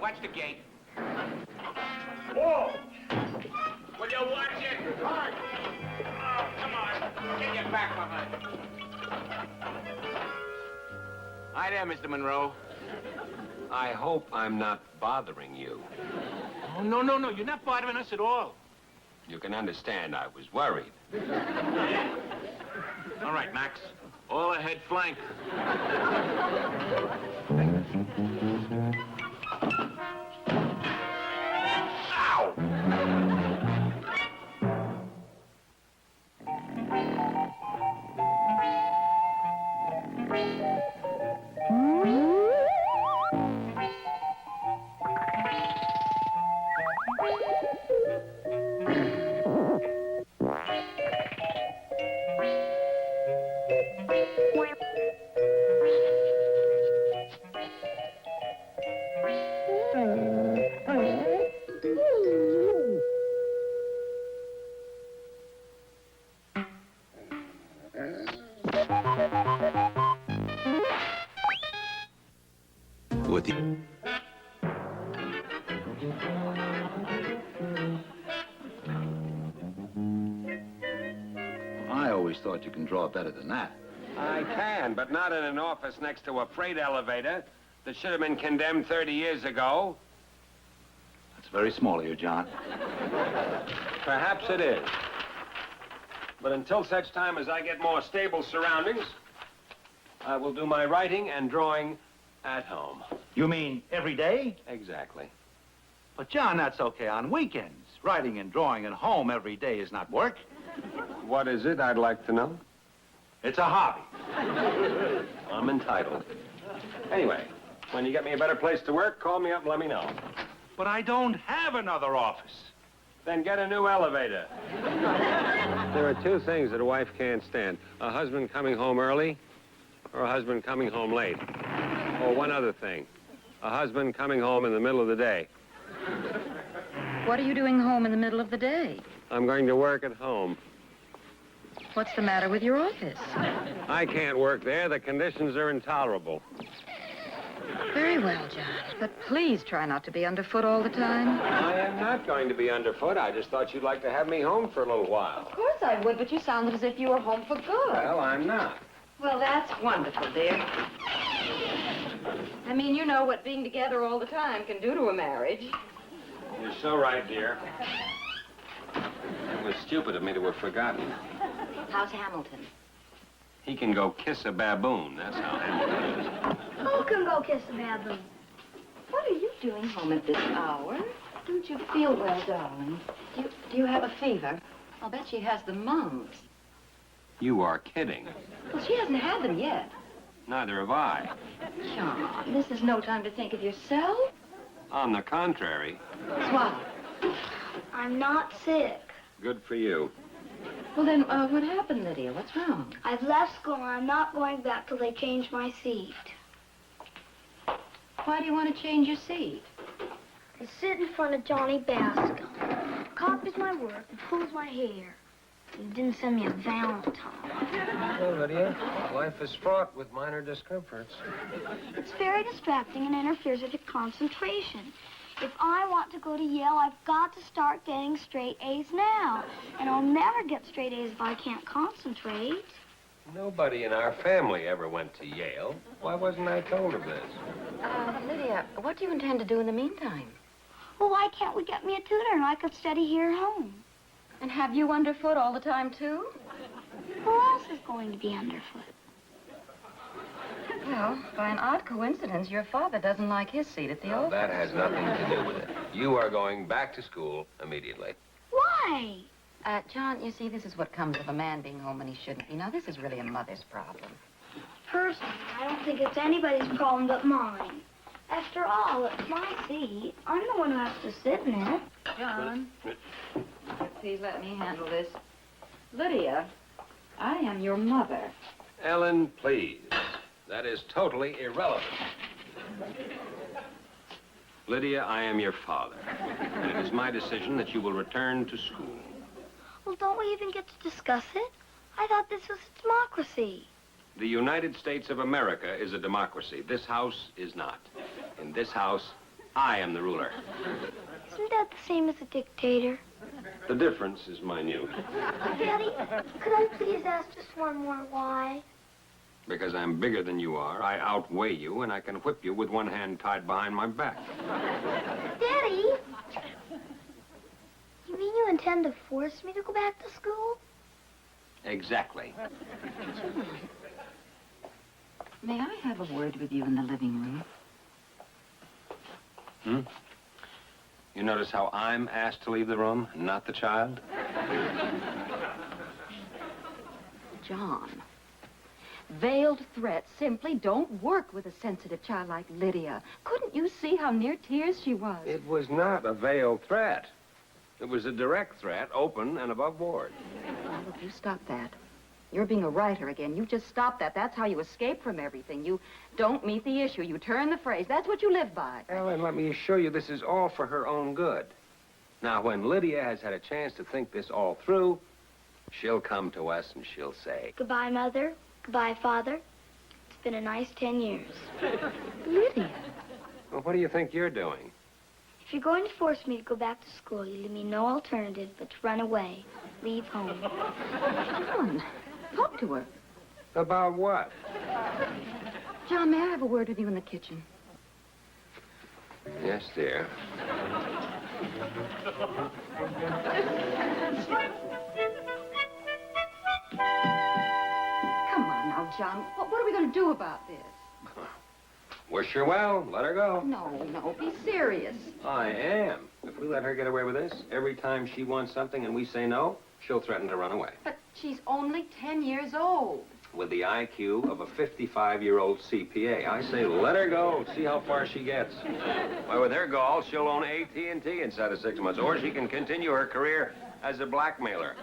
watch the gate. Whoa! Will you watch it? All right. Oh, come on. Get your back behind me. Hi there, Mr. Monroe. I hope I'm not bothering you. Oh, no. You're not bothering us at all. You can understand I was worried. All right, Max. All ahead flank. Ow! With the... I always thought you can draw better than that. I can, but not in an office next to a freight elevator that should have been condemned 30 years ago. That's very small of you, John. Perhaps it is. But until such time as I get more stable surroundings, I will do my writing and drawing at home. You mean every day? Exactly. But, John, that's okay on weekends. Writing and drawing at home every day is not work. What is it, I'd like to know? It's a hobby. I'm entitled. Anyway, when you get me a better place to work, call me up and let me know. But I don't have another office. Then get a new elevator. There are two things that a wife can't stand. A husband coming home early or a husband coming home late. Or one other thing. A husband coming home in the middle of the day. What are you doing home in the middle of the day? I'm going to work at home. What's the matter with your office? I can't work there. The conditions are intolerable. Very well, John. But please try not to be underfoot all the time. I am not going to be underfoot. I just thought you'd like to have me home for a little while. Of course I would, but you sounded as if you were home for good. Well, I'm not. Well, that's wonderful, dear. I mean, you know what being together all the time can do to a marriage. You're so right, dear. It was stupid of me to have forgotten. How's Hamilton? He can go kiss a baboon. That's how Hamilton is. Who can go kiss a baboon? What are you doing home at this hour? Don't you feel well, darling? Do you have a fever? I'll bet she has the mumps. You are kidding. Well, she hasn't had them yet. Neither have I. John, this is no time to think of yourself. On the contrary. Swallow. I'm not sick. Good for you. Well, then, what happened, Lydia? What's wrong? I've left school and I'm not going back till they change my seat. Why do you want to change your seat? I sit in front of Johnny Bascom. Copies my work and pulls my hair. He didn't send me a Valentine. Well, Lydia, life is fraught with minor discomforts. It's very distracting and interferes with your concentration. If I want to go to Yale, I've got to start getting straight A's now. And I'll never get straight A's if I can't concentrate. Nobody in our family ever went to Yale. Why wasn't I told of this? Lydia, what do you intend to do in the meantime? Well, why can't we get me a tutor and I could study here at home? And have you underfoot all the time, too? Who else is going to be underfoot? Well, by an odd coincidence, your father doesn't like his seat at the Now, office. that has nothing to do with it. You are going back to school immediately. Why? John, you see, this is what comes of a man being home when he shouldn't be. Now, this is really a mother's problem. Personally, I don't think it's anybody's problem but mine. After all, it's my seat. I'm the one who has to sit in it. John, please let me handle this. Lydia, I am your mother. Ellen, please. That is totally irrelevant. Lydia, I am your father. And it is my decision that you will return to school. Well, don't we even get to discuss it? I thought this was a democracy. The United States of America is a democracy. This house is not. In this house, I am the ruler. Isn't that the same as a dictator? The difference is minute. Daddy, could I please ask just one more why? Because I'm bigger than you are, I outweigh you, and I can whip you with one hand tied behind my back. Daddy! You mean you intend to force me to go back to school? Exactly. May I have a word with you in the living room? You notice how I'm asked to leave the room, not the child? John, veiled threats simply don't work with a sensitive child like Lydia. Couldn't you see how near tears she was? It was not a veiled threat. It was a direct threat, open and above board. Oh, look, you stop that. You're being a writer again. You just stop that. That's how you escape from everything. You don't meet the issue. You turn the phrase. That's what you live by. Ellen, let me assure you this is all for her own good. Now, when Lydia has had a chance to think this all through, she'll come to us and she'll say, Goodbye, Mother. Goodbye, Father. It's been a nice 10 years. Lydia. well, what do you think you're doing? If you're going to force me to go back to school, you leave me no alternative but to run away. Leave home. John, talk to her. About what? John, may I have a word with you in the kitchen? Yes, dear. Come on now, John. What are we going to do about this? Wish her well. Let her go. No, be serious. I am. If we let her get away with this, every time she wants something and we say no, she'll threaten to run away. But she's only 10 years old. With the IQ of a 55-year-old CPA, I say let her go. See how far she gets. Why, with her gall, she'll own AT&T inside of 6 months, or she can continue her career as a blackmailer.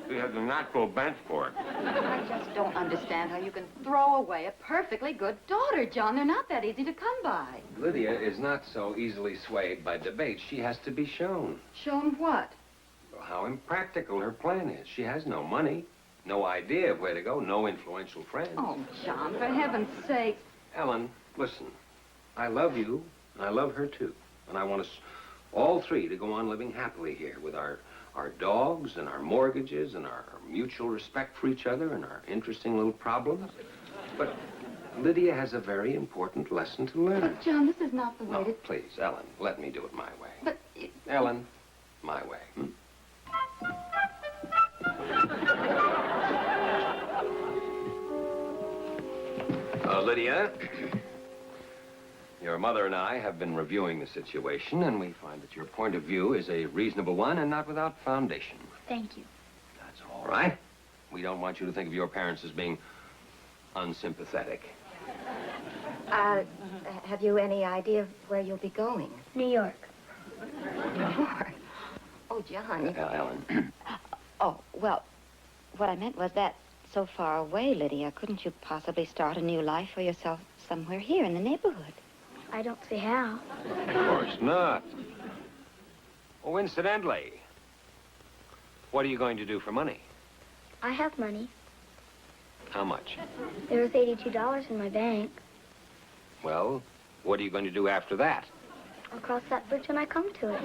We have the natural bent for it. I just don't understand how you can throw away a perfectly good daughter, John. They're not that easy to come by. Lydia is not so easily swayed by debate. She has to be shown. Shown what? How impractical her plan is. She has no money, no idea of where to go, no influential friends. Oh, John, for heaven's sake. Ellen, listen. I love you, and I love her, too. And I want us all three to go on living happily here with our dogs and our mortgages and our mutual respect for each other and our interesting little problems. But Lydia has a very important lesson to learn. But, John, this is not the way No, to... please, Ellen, let me do it my way. But... Ellen, my way. Lydia, your mother and I have been reviewing the situation, and we find that your point of view is a reasonable one and not without foundation. Thank you. That's all right. We don't want you to think of your parents as being unsympathetic. Have you any idea of where you'll be going? New York. New York? Oh, John. Ellen. Oh, well, what I meant was that so far away, Lydia, couldn't you possibly start a new life for yourself somewhere here in the neighborhood? I don't see how. Of course not. Oh, incidentally, what are you going to do for money? I have money. How much? There's $82 in my bank. Well, what are you going to do after that? I'll cross that bridge when I come to it.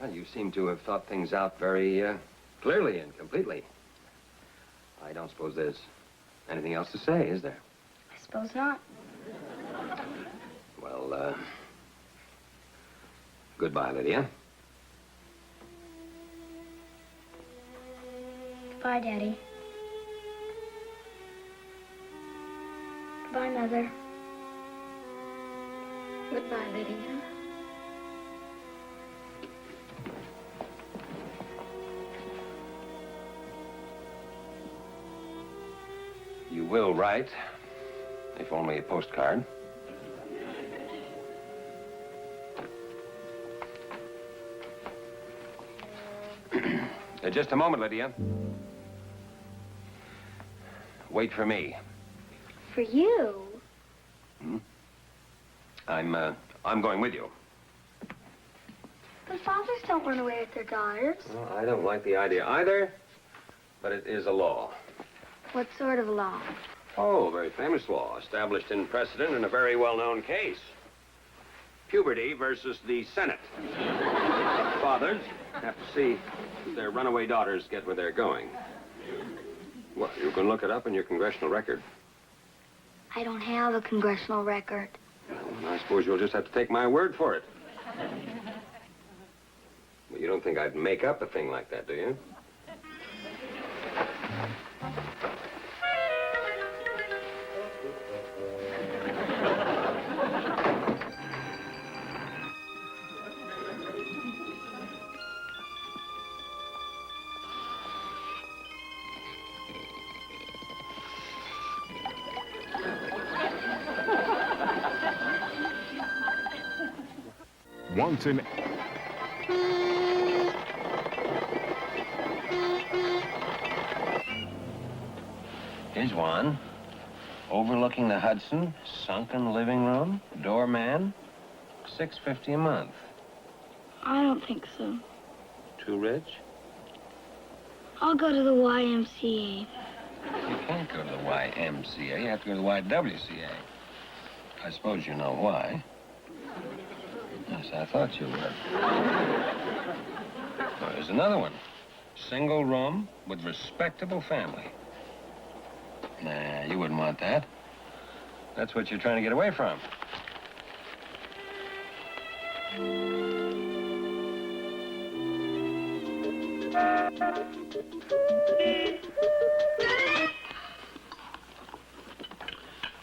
Well, you seem to have thought things out very clearly and completely. I don't suppose there's anything else to say, is there? I suppose not. Well, goodbye, Lydia. Goodbye, Daddy. Goodbye, Mother. Goodbye, Lydia. You will write, if only a postcard. Just a moment, Lydia. Wait for me. For you? I'm going with you. But fathers don't run away with their daughters. Well, I don't like the idea either, but it is a law. What sort of law? Oh, very famous law, established in precedent in a very well-known case. Puberty versus the Senate. Fathers have to see their runaway daughters get where they're going. Well, you can look it up in your congressional record. I don't have a congressional record. Well, I suppose you'll just have to take my word for it. Well, you don't think I'd make up a thing like that, do you? Once in... Here's one. Overlooking the Hudson, sunken living room, doorman, $6.50 a month. I don't think so. Too rich? I'll go to the YMCA. You can't go to the YMCA. You have to go to the YWCA. I suppose you know why. Yes, I thought you would. Oh, there's another one. Single room with respectable family. Nah, you wouldn't want that. That's what you're trying to get away from.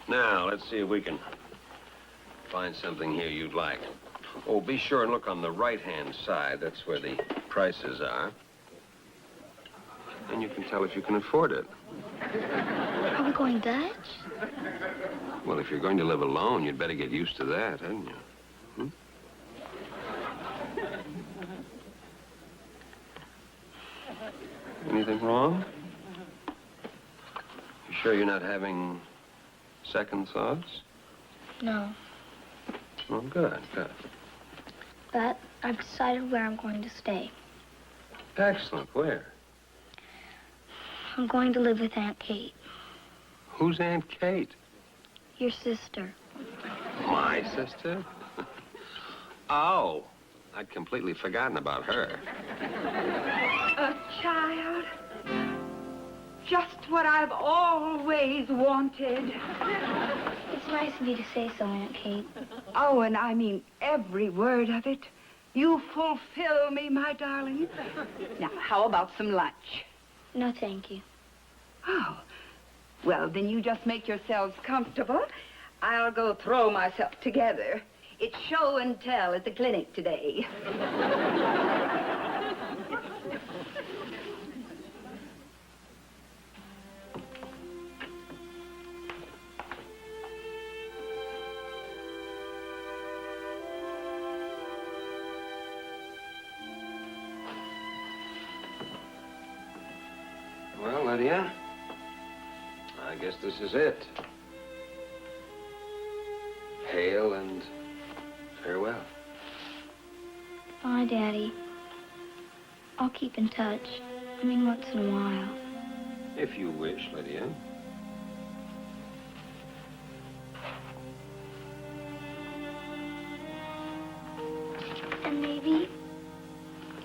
Now, let's see if we can find something here you'd like. Oh, be sure and look on the right-hand side. That's where the prices are. And you can tell if you can afford it. Are we going Dutch? Well, if you're going to live alone, you'd better get used to that, hadn't you? Hmm? Anything wrong? You sure you're not having second thoughts? No. Well, good, good. But I've decided where I'm going to stay. Excellent. Where? I'm going to live with Aunt Kate, Who's Aunt Kate? your sister. My sister? Oh, I'd completely forgotten about her. A child. Just what I've always wanted. It's nice of you to say so, Aunt Kate. Oh, and I mean every word of it. You fulfill me, my darling. Now, how about some lunch? No, thank you. Oh, well, then you just make yourselves comfortable. I'll go throw myself together. It's show and tell at the clinic today. Well, Lydia, I guess this is it. Hail and farewell. Bye, Daddy. I'll keep in touch. I mean, once in a while. If you wish, Lydia. And maybe,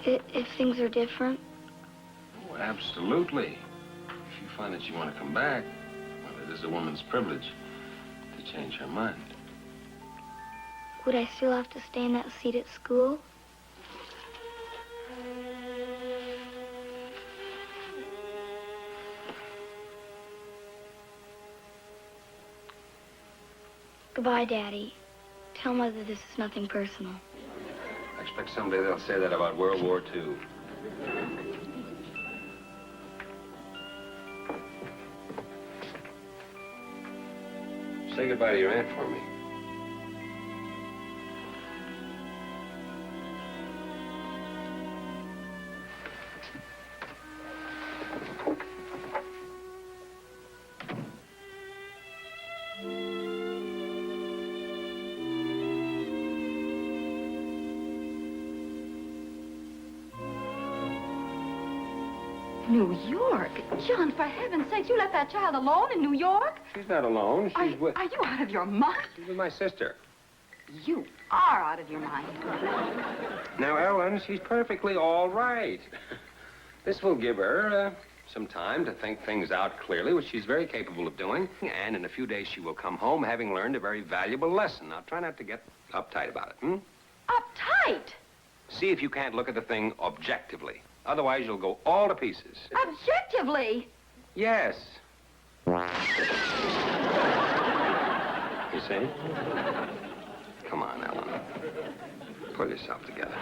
if things are different, Oh, absolutely. If you find that you want to come back, well, it is a woman's privilege to change her mind. would I still have to stay in that seat at school? Goodbye, Daddy. Tell Mother this is nothing personal. I expect someday they'll say that about World War II. Say goodbye to your aunt for me. New York? John, for heaven's sake, you left that child alone in New York? She's not alone. Are, She's with... are you out of your mind? She's with my sister. You are out of your mind. Now, Ellen, she's perfectly all right. This will give her some time to think things out clearly, which she's very capable of doing. And in a few days, she will come home having learned a very valuable lesson. Now, try not to get uptight about it, Uptight? See if you can't look at the thing objectively. Otherwise, you'll go all to pieces. Objectively? Yes. You see? Come on, Ellen. Pull yourself together.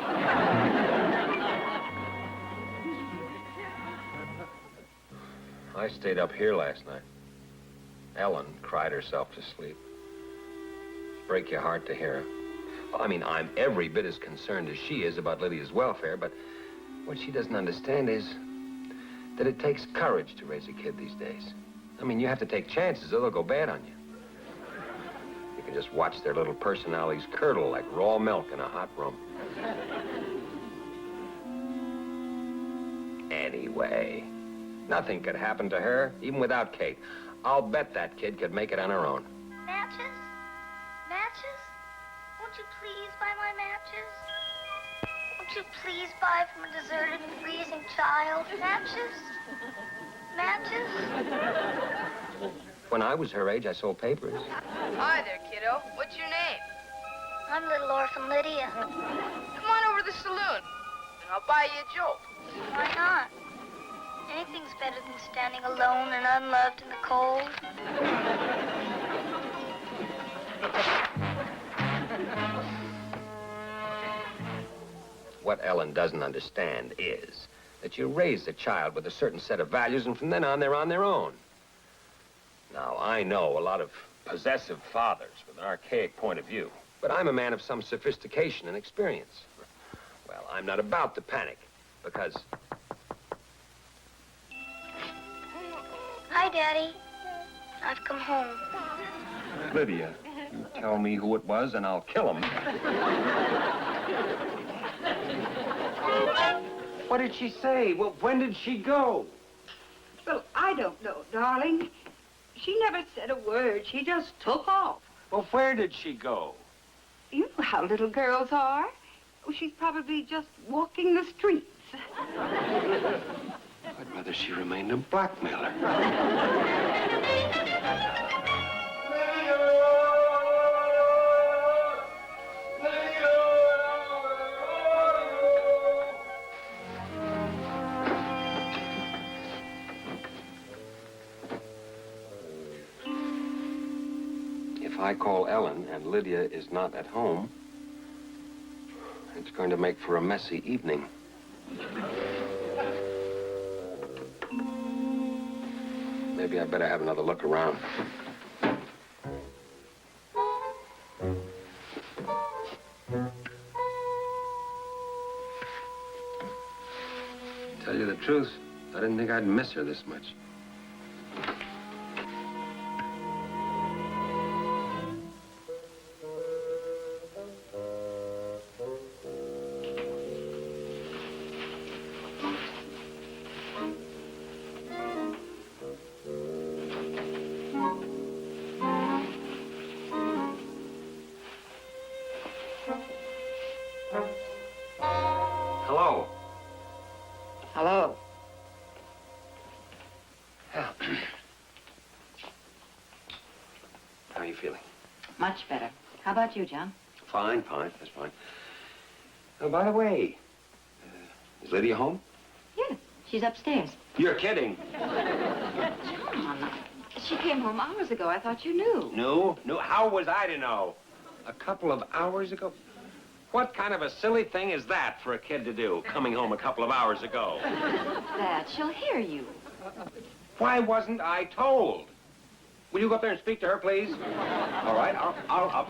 I stayed up here last night. Ellen cried herself to sleep. Break your heart to hear her. Well, I mean, I'm every bit as concerned as she is about Lydia's welfare, but what she doesn't understand is that it takes courage to raise a kid these days. I mean, you have to take chances or they'll go bad on you. You can just watch their little personalities curdle like raw milk in a hot room. Anyway, nothing could happen to her, even without Kate. I'll bet that kid could make it on her own. Matches? Matches? Won't you please buy my matches? Won't you please buy from a deserted and freezing child? Matches? Matches? When I was her age, I sold papers. Hi there, kiddo. What's your name? I'm little orphan Lydia. Come on over to the saloon, and I'll buy you a jolt. Why not? Anything's better than standing alone and unloved in the cold. What Ellen doesn't understand is that you raise a child with a certain set of values, and from then on, they're on their own. Now, I know a lot of possessive fathers with an archaic point of view, but I'm a man of some sophistication and experience. Well, I'm not about to panic, because... Hi, Daddy. I've come home. Lydia, you tell me who it was, and I'll kill him. What did she say? Well, when did she go? Well, I don't know, darling. She never said a word. She just took off. Well, where did she go? You know how little girls are. Oh, she's probably just walking the streets. I'd rather she remained a blackmailer. If I call Ellen and Lydia is not at home, it's going to make for a messy evening. Maybe I better have another look around. Tell you the truth, I didn't think I'd miss her this much. Hello. Hello. How are you feeling? Much better. How about you, John? Fine, fine. That's fine. Oh, by the way, is Lydia home? Yes, she's upstairs. You're kidding. John, she came home hours ago. I thought you knew. No? How was I to know? A couple of hours ago? What kind of a silly thing is that for a kid to do, coming home a couple of hours ago? That she'll hear you. Why wasn't I told? Will you go up there and speak to her, please? All right, I'll...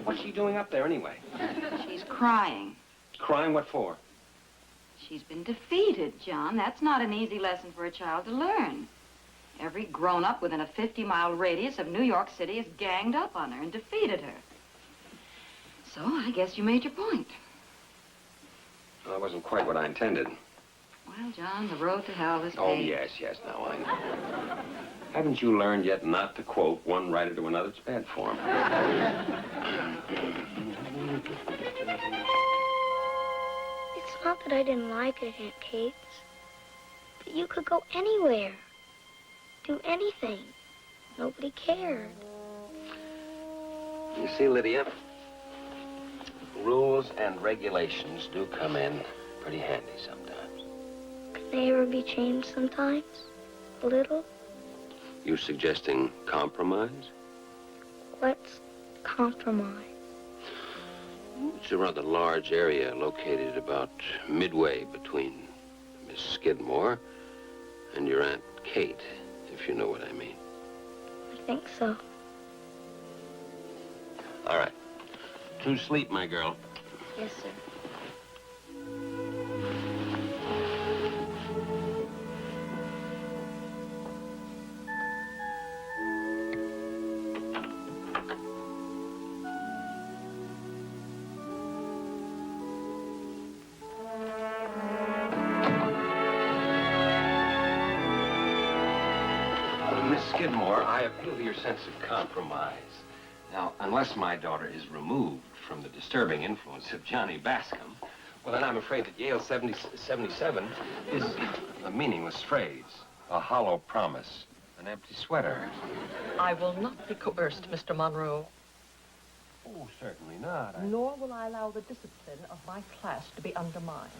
What's she doing up there anyway? She's crying. Crying what for? She's been defeated, John. That's not an easy lesson for a child to learn. Every grown-up within a 50-mile radius of New York City has ganged up on her and defeated her. So I guess you made your point. Well, that wasn't quite what I intended. Well, John, the road to hell is Oh, paved. yes, now I know. Haven't you learned yet not to quote one writer to another? It's bad form. It's not that I didn't like it, Aunt Kate. But you could go anywhere. Do anything. Nobody cared. You see, Lydia, rules and regulations do come in pretty handy sometimes. Can they ever be changed sometimes? A little? You suggesting compromise? What's compromise? It's a rather large area located about midway between Miss Skidmore and your Aunt Kate, if you know what I mean. I think so. All right. To sleep, my girl. Yes, sir. Miss Skidmore, I appeal to your sense of compromise. Now, unless my daughter is removed from the disturbing influence of Johnny Bascom, well, then I'm afraid that Yale 77 is a meaningless phrase, a hollow promise, an empty sweater. I will not be coerced, Mr. Monroe. Oh, certainly not. Nor will I allow the discipline of my class to be undermined.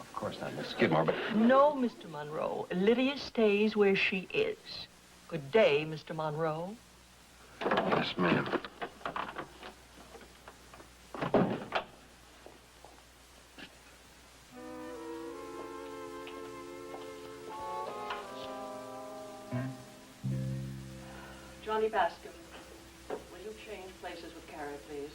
Of course not, Miss Skidmore, but... No, Mr. Monroe. Lydia stays where she is. Good day, Mr. Monroe. Yes, ma'am. Johnny Bascom, will you change places with Carrie, please?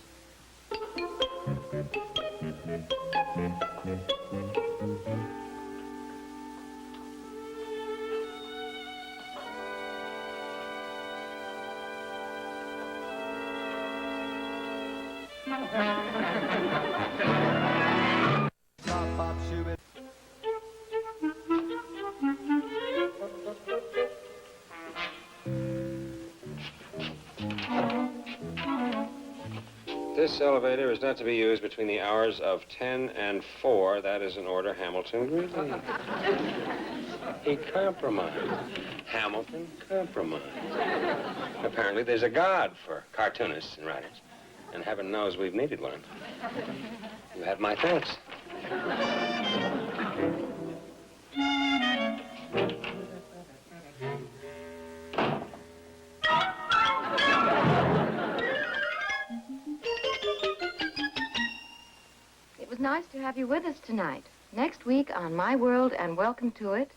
This elevator is not to be used between the hours of 10 and 4. That is an order Hamilton Greeley. He compromised. Hamilton compromised. Apparently there's a God for cartoonists and writers. And heaven knows we've needed one. You have my thanks. It was nice to have you with us tonight. Next week on My World and Welcome to It.